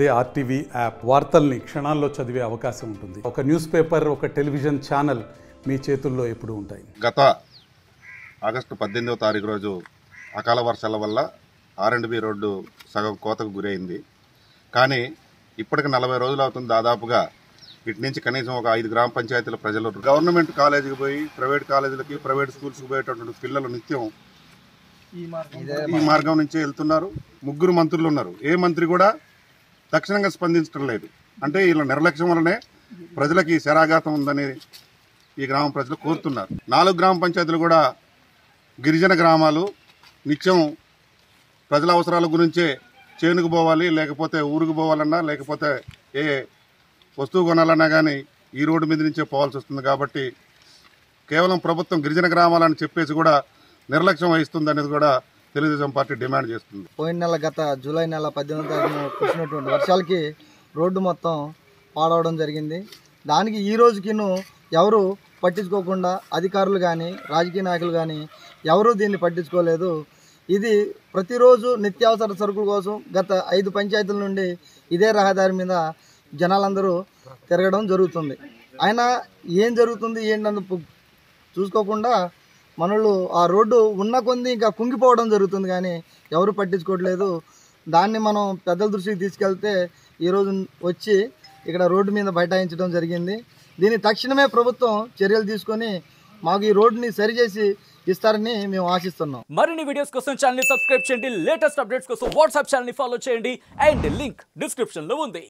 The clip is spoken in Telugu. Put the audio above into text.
అదే ఆర్టీవీ యాప్ వార్తల్ని క్షణాల్లో చదివే అవకాశం ఉంటుంది. ఒక న్యూస్ పేపర్, ఒక టెలివిజన్ ఛానల్ మీ చేతుల్లో ఎప్పుడూ ఉంటాయి. గత ఆగస్టు 18వ తారీఖు రోజు అకాల వర్షాల వల్ల R&B రోడ్డు సగం కోతకు గురైంది. కానీ ఇప్పటికి 40 రోజులు అవుతుంది. దాదాపుగా ఇటు నుంచి కనీసం ఒక 5 గ్రామ పంచాయతీల ప్రజలు గవర్నమెంట్ కాలేజీకి పోయి ప్రైవేట్ కాలేజీలకి, ప్రైవేట్ స్కూల్స్కి పోయేటటువంటి పిల్లలు నిత్యం ఈ మార్గం నుంచే వెళ్తున్నారు. 3 మంత్రులు ఉన్నారు. ఏ మంత్రి కూడా తక్షణంగా స్పందించడం లేదు. అంటే వీళ్ళ నిర్లక్ష్యం వల్లనే ప్రజలకి శరాఘాతం ఉందని ఈ గ్రామ ప్రజలు కోరుతున్నారు. 4 గ్రామ పంచాయతీలు కూడా గిరిజన గ్రామాలు. నిత్యం ప్రజల అవసరాల గురించే చేనుకు పోవాలి, లేకపోతే ఊరికి పోవాలన్నా, లేకపోతే ఏ వస్తువు కొనాలన్నా కానీ ఈ రోడ్డు మీద నుంచే పోవాల్సి వస్తుంది. కాబట్టి కేవలం ప్రభుత్వం గిరిజన గ్రామాలని చెప్పేసి కూడా నిర్లక్ష్యం వహిస్తుంది అనేది కూడా తెలుగుదేశం పార్టీ డిమాండ్ చేస్తుంది. పోయిన నెల గత జూలై నెల 18వ తారీఖున కురిసినటువంటి వర్షాలకి రోడ్డు మొత్తం పాడవడం జరిగింది. దానికి ఈ రోజుకిను ఎవరు పట్టించుకోకుండా అధికారులు కానీ రాజకీయ నాయకులు కానీ ఎవరూ దీన్ని పట్టించుకోలేదు. ఇది ప్రతిరోజు నిత్యావసర సరుకుల కోసం గత 5 పంచాయతీల నుండి ఇదే రహదారి మీద జనాలందరూ తిరగడం జరుగుతుంది. అయినా ఏం జరుగుతుంది ఏంటందు చూసుకోకుండా మనోళ్ళు ఆ రోడ్డు ఉన్న కొంది ఇంకా కుంగిపోవడం జరుగుతుంది, కానీ ఎవరు పట్టించుకోవట్లేదు. దాన్ని మనం పెద్దల దృష్టికి తీసుకెళ్తే ఈరోజు వచ్చి ఇక్కడ రోడ్డు మీద బైఠాయించడం జరిగింది. దీన్ని తక్షణమే ప్రభుత్వం చర్యలు తీసుకొని మాకు ఈ రోడ్డుని సరిచేసి ఇస్తారని మేము ఆశిస్తున్నాం. మరిన్ని వీడియోస్ కోసం ఛానల్ ని సబ్స్క్రైబ్ చేయండి. లేటెస్ట్ అప్డేట్స్ కోసం వాట్సాప్ ఛానల్ ని ఫాలో చేయండి. అండ్ లింక్ డిస్క్రిప్షన్ లో ఉంది.